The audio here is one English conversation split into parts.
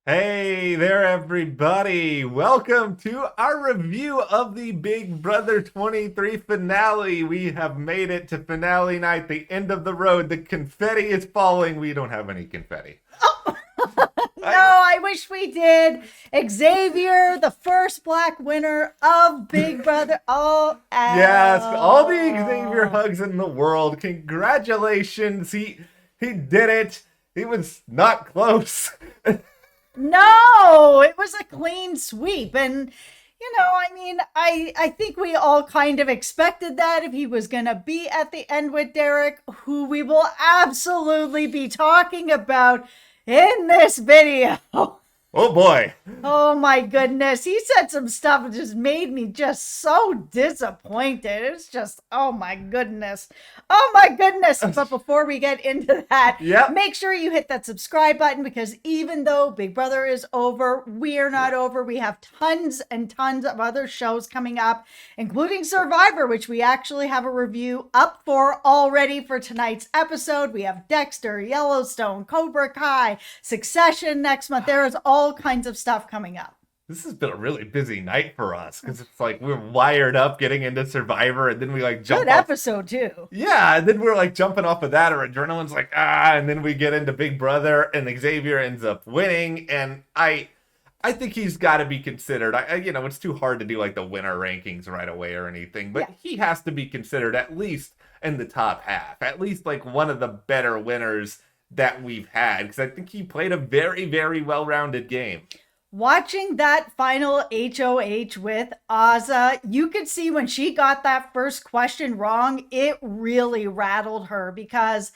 Hey there, everybody. Welcome to our review of the Big Brother 23 finale. We have made it to finale night, the end of the road. The confetti is falling. We don't have any confetti. Oh, no, I, I wish we did. Xavier, the first black winner of Big Brother. yes, all the Xavier Oh. hugs in the world. Congratulations. He did it. He was not close. No, it was a clean sweep. And, I think we all kind of expected that if he was going to be at the end with Derek, who we will absolutely be talking about in this video. Oh boy. Oh my goodness. He said some stuff that just made me just so disappointed. It's just, oh my goodness. Oh my goodness. But before we get into that, Yep. make sure you hit that subscribe button because even though Big Brother is over, we're not over. We have tons and tons of other shows coming up, including Survivor, which we actually have a review up for already for tonight's episode. We have Dexter, Yellowstone, Cobra Kai, Succession next month. There is all kinds of stuff coming up. This has been a really busy night for us because it's like we're wired up getting into Survivor and then we like jump Good off. episode too. Yeah, and then we're like jumping off of that, our adrenaline's like and then we get into Big Brother and Xavier ends up winning, and I think he's got to be considered. It's too hard to do like the winner rankings right away or anything, but Yeah. he has to be considered at least in the top half, at least like one of the better winners that we've had, because I think he played a very, very well-rounded game. Watching that final HOH with Azza, you could see when she got that first question wrong, it really rattled her because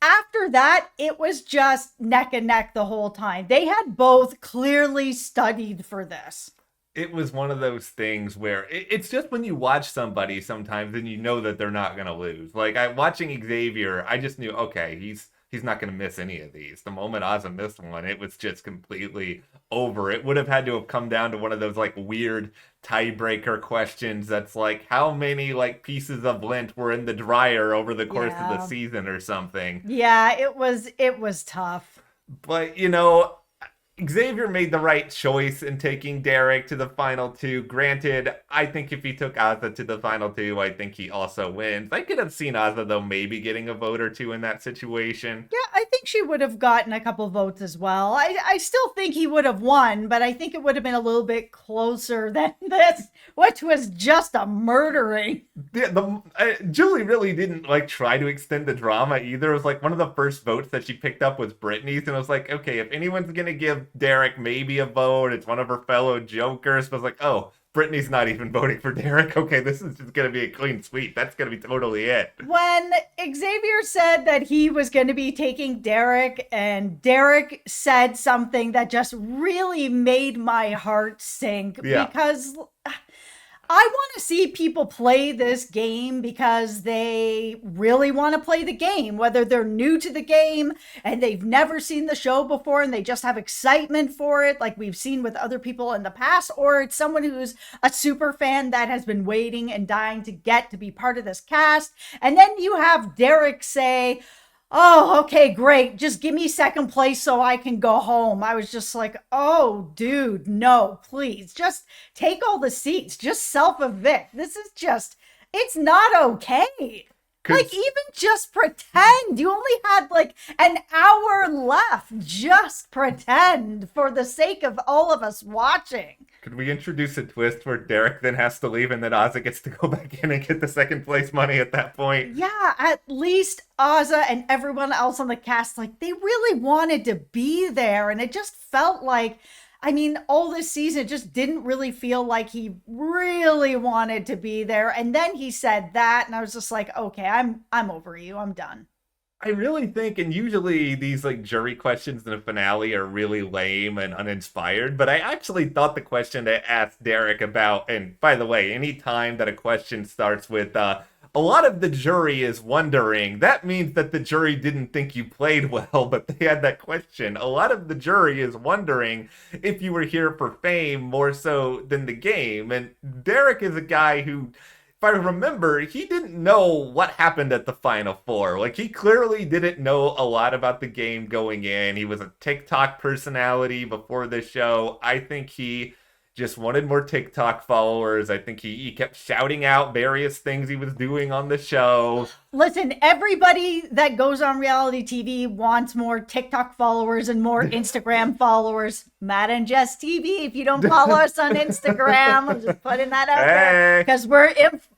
after that, it was just neck and neck the whole time. They had both clearly studied for this. It was one of those things where it's just when you watch somebody sometimes and you know that they're not going to lose. Like watching Xavier, I just knew, okay, he's not going to miss any of these. The moment Ozzy missed one, it was just completely over. It would have had to have come down to one of those like weird tiebreaker questions that's like how many like pieces of lint were in the dryer over the course of the Yeah. season or something. Yeah, it was tough. But Xavier made the right choice in taking Derek to the final two. Granted, I think if he took Ozza to the final two, I think he also wins. I could have seen Ozza, though, maybe getting a vote or two in that situation. Yeah, I think she would have gotten a couple votes as well. I still think he would have won, but I think it would have been a little bit closer than this, which was just a murdering. Yeah, Julie really didn't like try to extend the drama either. It was like one of the first votes that she picked up was Brittany's, and I was like, okay, if anyone's gonna give Derek maybe a vote, it's one of her fellow jokers. But I was like, oh, Brittany's not even voting for Derek. Okay, this is just gonna be a clean sweep. That's gonna be totally it. When Xavier said that he was going to be taking Derek, and Derek said something that just really made my heart sink Yeah. because I want to see people play this game because they really want to play the game, whether they're new to the game and they've never seen the show before and they just have excitement for it, like we've seen with other people in the past, or it's someone who's a super fan that has been waiting and dying to get to be part of this cast. And then you have Derek say, oh, okay, great. Just give me second place so I can go home. I was just like, oh, dude, no, please. Just take all the seats. Just self evict. This is just, it's not okay. Like, even just pretend. You only had like an hour left. Just pretend for the sake of all of us watching. Could we introduce a twist where Derek then has to leave and then Ozzy gets to go back in and get the second place money at that point? Yeah, at least Ozza and everyone else on the cast, like, they really wanted to be there. And it just felt like, I mean, all this season, it just didn't really feel like he really wanted to be there. And then he said that, and I was just like, okay, I'm over you. I'm done. I really think, and usually these like jury questions in the finale are really lame and uninspired, but I actually thought the question to ask Derek about, and by the way, any time that a question starts with, a lot of the jury is wondering, that means that the jury didn't think you played well, but they had that question. A lot of the jury is wondering if you were here for fame more so than the game, and Derek is a guy who I remember, he didn't know what happened at the Final Four. Like, he clearly didn't know a lot about the game going in. He was a TikTok personality before the show. I think he just wanted more TikTok followers. I think he kept shouting out various things he was doing on the show. Listen, everybody that goes on reality TV wants more TikTok followers and more Instagram followers. Matt and Jess TV, if you don't follow us on Instagram, I'm just putting that out there because we're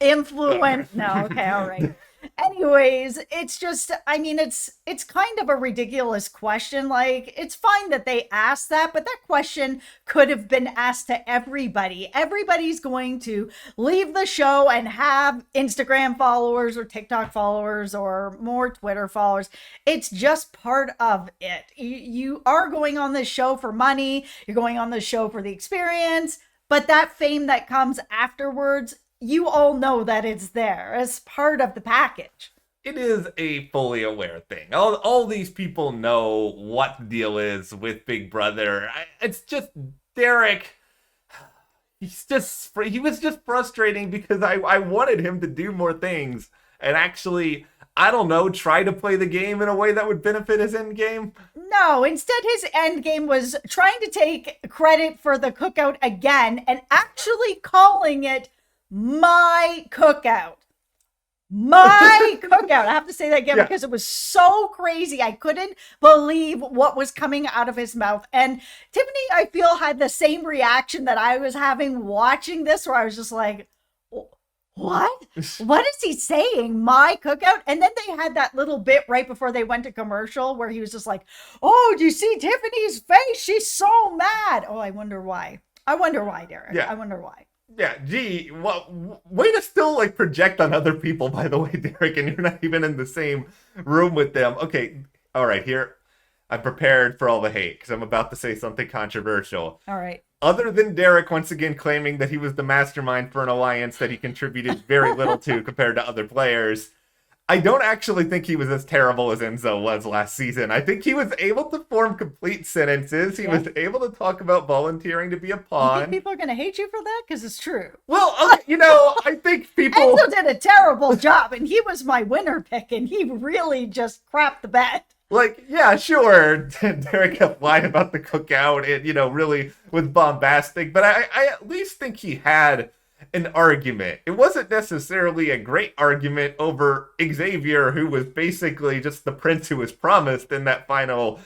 influent. No, okay, all right. Anyways, it's just, I mean, it's kind of a ridiculous question. Like, it's fine that they asked that, but that question could have been asked to everybody. Everybody's going to leave the show and have Instagram followers or TikTok followers or more Twitter followers. It's just part of it. You are going on this show for money. You're going on this show for the experience, but that fame that comes afterwards, you all know that it's there as part of the package. It is a fully aware thing. All these people know what the deal is with Big Brother. It's just Derek. He was just frustrating because I wanted him to do more things and actually, I don't know, try to play the game in a way that would benefit his end game. No, instead his end game was trying to take credit for the cookout again and actually calling it my cookout. My cookout. I have to say that again because it was so crazy. I couldn't believe what was coming out of his mouth. And Tiffany, I feel, had the same reaction that I was having watching this, where I was just like, what? What is he saying? My cookout? And then they had that little bit right before they went to commercial where he was just like, oh, do you see Tiffany's face? She's so mad. Oh, I wonder why. Derek. Yeah. I wonder why. Yeah, gee, well, way to still, like, project on other people, by the way, Derek, and you're not even in the same room with them. Okay, all right, here, I'm prepared for all the hate, because I'm about to say something controversial. All right. Other than Derek once again claiming that he was the mastermind for an alliance that he contributed very little to compared to other players, I don't actually think he was as terrible as Enzo was last season. I think he was able to form complete sentences. He was able to talk about volunteering to be a pawn. You think people are going to hate you for that? Because it's true. Well, okay, I think people... Enzo did a terrible job, and he was my winner pick, and he really just crapped the bed. Like, yeah, sure, Derek kept lying about the cookout and, really was bombastic, but I at least think he had an argument. It wasn't necessarily a great argument over Xavier, who was basically just the prince who was promised in that final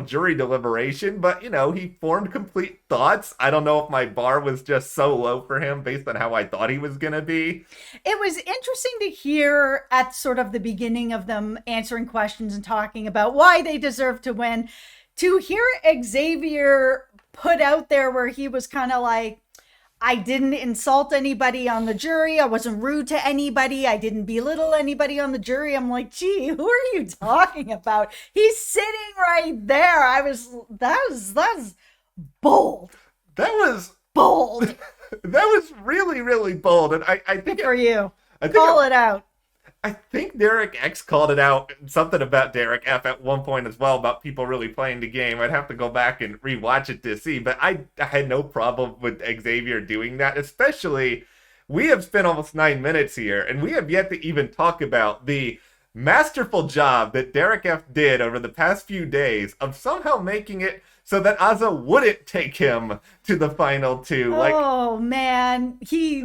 jury deliberation, but, he formed complete thoughts. I don't know if my bar was just so low for him based on how I thought he was going to be. It was interesting to hear at sort of the beginning of them answering questions and talking about why they deserve to win, to hear Xavier put out there where he was kind of like, I didn't insult anybody on the jury. I wasn't rude to anybody. I didn't belittle anybody on the jury. I'm like, gee, who are you talking about? He's sitting right there. That was bold. That was bold. That was really, really bold. And I think good for you. Call it out. I think Derek X called it out, something about Derek F at one point as well, about people really playing the game. I'd have to go back and rewatch it to see, but I had no problem with Xavier doing that, especially we have spent almost 9 minutes here, and we have yet to even talk about the masterful job that Derek F did over the past few days of somehow making it so that Azza wouldn't take him to the final two. Oh man, he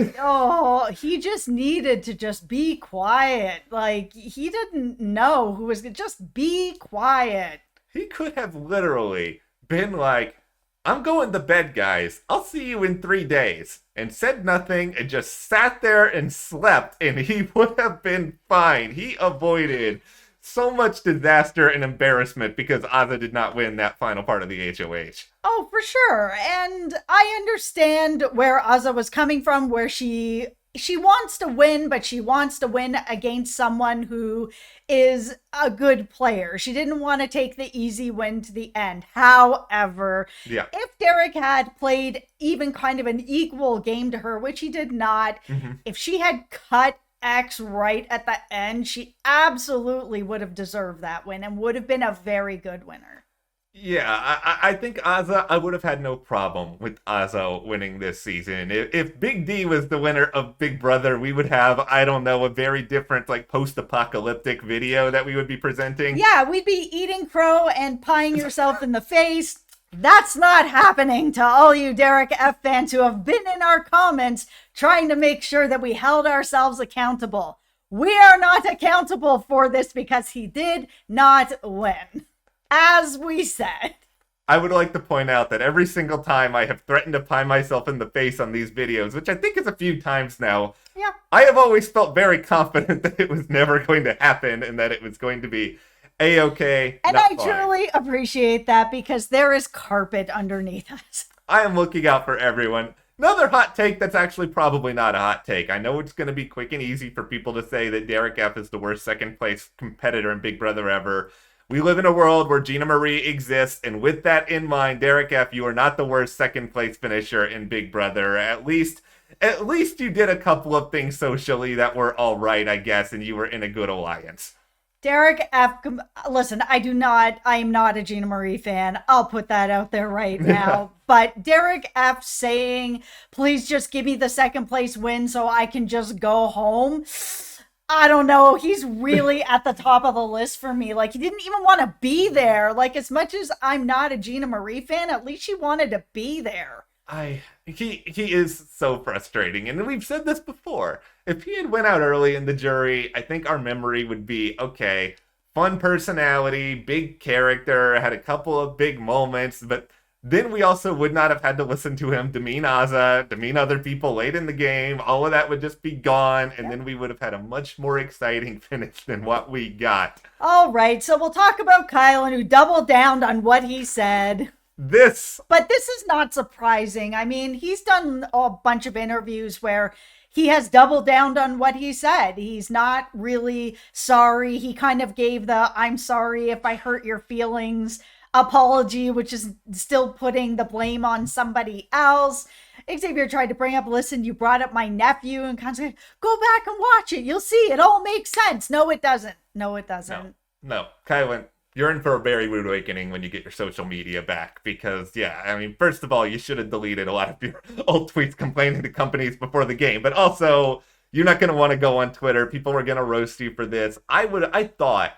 just needed to just be quiet. Like, he didn't know who was gonna just be quiet. He could have literally been like, I'm going to bed, guys. I'll see you in 3 days. And said nothing and just sat there and slept, and he would have been fine. He avoided so much disaster and embarrassment because Azza did not win that final part of the HOH. Oh, for sure. And I understand where Azza was coming from, where she wants to win, but she wants to win against someone who is a good player. She didn't want to take the easy win to the end. However, if Derek had played even kind of an equal game to her, which he did not, if she had cut X right at the end, she absolutely would have deserved that win and would have been a very good winner. Yeah, I think Ozza, I would have had no problem with Ozza winning this season. If Big D was the winner of Big Brother, we would have, I don't know, a very different, like, post-apocalyptic video that we would be presenting. Yeah, we'd be eating crow and pieing yourself in the face. That's not happening to all you Derek F fans who have been in our comments trying to make sure that we held ourselves accountable. We are not accountable for this because he did not win. As we said. I would like to point out that every single time I have threatened to pie myself in the face on these videos, which I think is a few times now, Yeah. I have always felt very confident that it was never going to happen and that it was going to be A-okay. And not I fine. truly appreciate that because there is carpet underneath us. I am looking out for everyone. Another hot take that's actually probably not a hot take. I know it's going to be quick and easy for people to say that Derek F is the worst second place competitor in Big Brother ever. We live in a world where Gina Marie exists, and with that in mind, Derek F, you are not the worst second place finisher in Big Brother. At least you did a couple of things socially that were all right, I guess, and you were in a good alliance. Derek F. Listen, I am not a Gina Marie fan. I'll put that out there right now. But Derek F. saying, please just give me the second place win so I can just go home. I don't know. He's really at the top of the list for me. Like, he didn't even want to be there. Like, as much as I'm not a Gina Marie fan, at least she wanted to be there. He is so frustrating, and we've said this before. If he had went out early in the jury, I think our memory would be okay. Fun personality, big character, had a couple of big moments, but then we also would not have had to listen to him demean Ozza, demean other people late in the game. All of that would just be gone, and then we would have had a much more exciting finish than what we got. All right, so we'll talk about Kylan, who doubled down on what he said. But this is not surprising. I mean, he's done a bunch of interviews where he has doubled down on what he said. He's not really sorry. He kind of gave the I'm sorry if I hurt your feelings apology, which is still putting the blame on somebody else. Xavier tried to bring up, listen, you brought up my nephew, and kind of said, go back and watch it. You'll see. It all makes sense. No, it doesn't. No, it doesn't. No. Kylan, you're in for a very rude awakening when you get your social media back because, yeah, I mean, first of all, you should have deleted a lot of your old tweets complaining to companies before the game, but also, you're not going to want to go on Twitter. People were going to roast you for this. I thought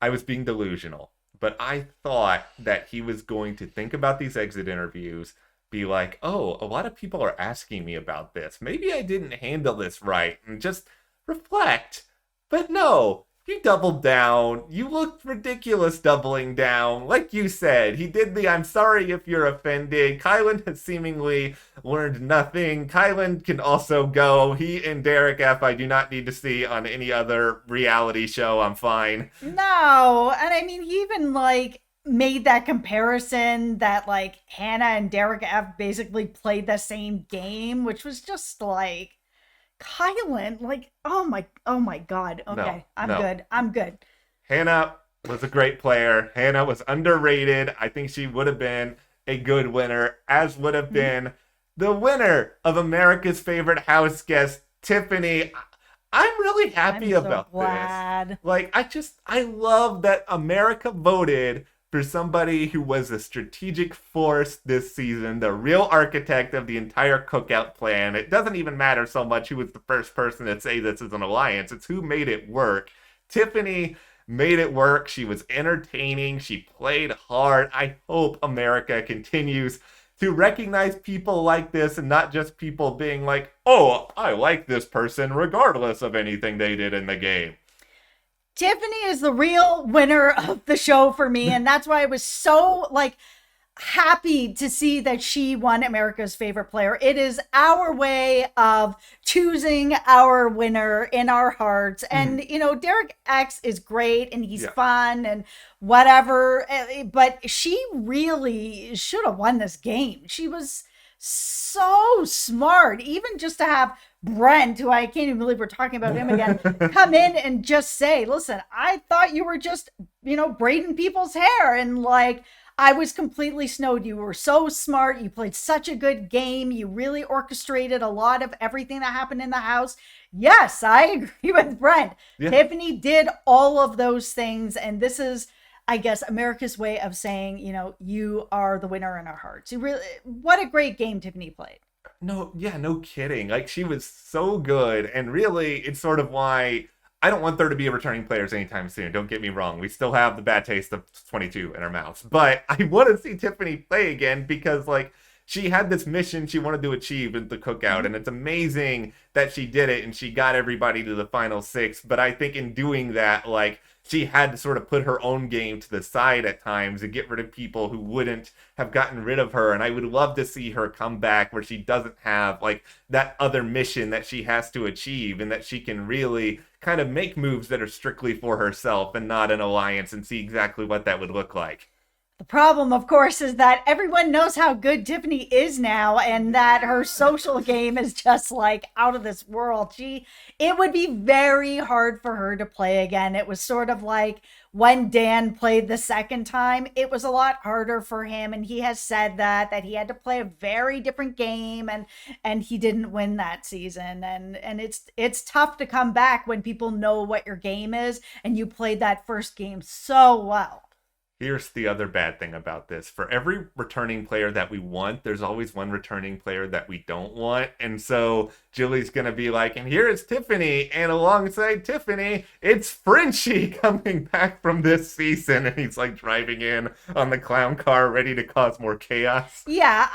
I was being delusional, but I thought that he was going to think about these exit interviews, be like, oh, a lot of people are asking me about this. Maybe I didn't handle this right, and just reflect. But no, you doubled down. You looked ridiculous doubling down. Like you said, he did the I'm sorry if you're offended. Kyland has seemingly learned nothing. Kyland can also go. He and Derek F. I do not need to see on any other reality show. I'm fine. No. And I mean, he even made that comparison that Hannah and Derek F basically played the same game, which was just Kylan, oh my God. Okay, no. I'm good. Hannah was a great player. Hannah was underrated. I think she would have been a good winner, as would have been the winner of America's favorite house guest, Tiffany. I'm really happy about this. I love that America voted for somebody who was a strategic force this season, the real architect of the entire cookout plan. It doesn't even matter so much who was the first person to say this is an alliance. It's who made it work. Tiffany made it work. She was entertaining. She played hard. I hope America continues to recognize people like this and not just people being like, oh, I like this person regardless of anything they did in the game. Tiffany is the real winner of the show for me, and that's why I was so happy to see that she won America's favorite player. It is our way of choosing our winner in our hearts. And Derek X is great and he's fun and whatever, but she really should have won this game. She was so smart, even just to have Brent, who I can't even believe we're talking about him again, come in and just say, listen, I thought you were just, braiding people's hair. And I was completely snowed. You were so smart. You played such a good game. You really orchestrated a lot of everything that happened in the house. Yes, I agree with Brent. Yeah. Tiffany did all of those things. And this is I guess, America's way of saying, you are the winner in our hearts. You really, what a great game Tiffany played. No, yeah, no kidding. Like, she was so good, and really, it's sort of why I don't want there to be a returning players anytime soon. Don't get me wrong. We still have the bad taste of 22 in our mouths, but I want to see Tiffany play again because, like, she had this mission she wanted to achieve in the cookout, Mm-hmm. and it's amazing that she did it and she got everybody to the final six. But I think in doing that, like, she had to sort of put her own game to the side at times and get rid of people who wouldn't have gotten rid of her. And I would love to see her come back where she doesn't have like that other mission that she has to achieve and that she can really kind of make moves that are strictly for herself and not an alliance and see exactly what that would look like. The problem, of course, is that everyone knows how good Tiffany is now and that her social game is just like out of this world. It would be very hard for her to play again. It was sort of like when Dan played the second time, it was a lot harder for him. And he has said that he had to play a very different game and he didn't win that season. And it's tough to come back when people know what your game is and you played that first game so well. Here's the other bad thing about this. For every returning player that we want, there's always one returning player that we don't want. And so Julie's going to be like, and here is Tiffany. And alongside Tiffany, it's Frenchie coming back from this season. And he's like driving in on the clown car, ready to cause more chaos. Yeah,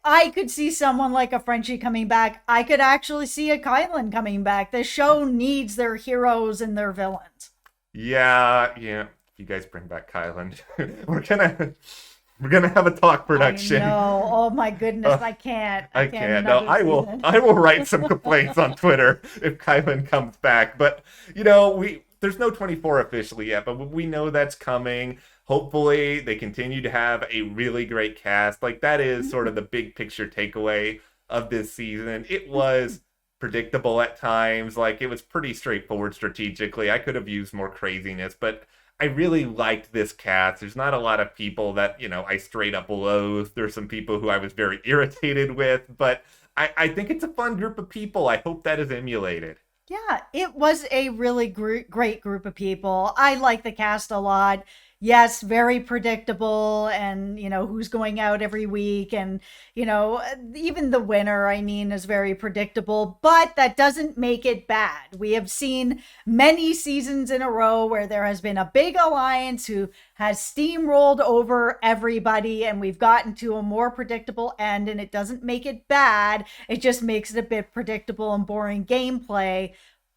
I could see someone like a Frenchie coming back. I could actually see a Kyland coming back. The show needs their heroes and their villains. Yeah. You guys bring back Kyland. we're gonna have a talk production. No, oh my goodness, I can't. I can't. No, I will write some complaints on Twitter if Kylan comes back. But there's no 24 officially yet, but we know that's coming. Hopefully they continue to have a really great cast. Like, that is sort of the big picture takeaway of this season. It was predictable at times. Like, it was pretty straightforward strategically. I could have used more craziness, but I really liked this cast. There's not a lot of people that, I straight up loathe. There's some people who I was very irritated with, but I think it's a fun group of people. I hope that is emulated. Yeah, it was a really great group of people. I like the cast a lot. Yes, very predictable, and who's going out every week, and even the winner, I mean, is very predictable, but that doesn't make it bad. We have seen many seasons in a row where there has been a big alliance who has steamrolled over everybody, and we've gotten to a more predictable end, and it doesn't make it bad. It just makes it a bit predictable and boring gameplay.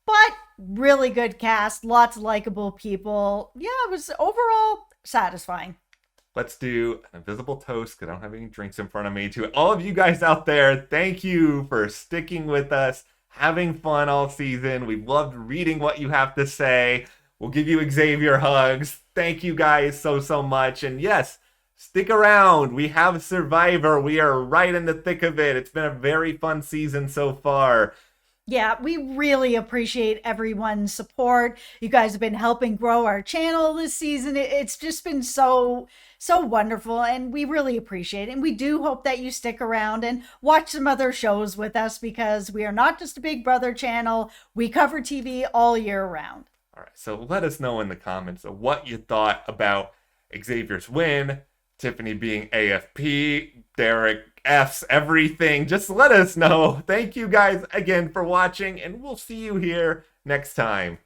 But really good cast, lots of likable people. Yeah, it was overall satisfying. Let's do an invisible toast because I don't have any drinks in front of me. To all of you guys out there, thank you for sticking with us, having fun all season. We've loved reading what you have to say. We'll give you Xavier hugs. Thank you guys so much. And yes, stick around. We have Survivor. We are right in the thick of it. It's been a very fun season so far. Yeah, we really appreciate everyone's support. You guys have been helping grow our channel this season. It's just been so wonderful, and we really appreciate it. And we do hope that you stick around and watch some other shows with us, because we are not just a Big Brother channel. We cover TV all year round. All right, so let us know in the comments of what you thought about Xavier's win, Tiffany being AFP, Derek F's everything. Just let us know. Thank you guys again for watching, and we'll see you here next time.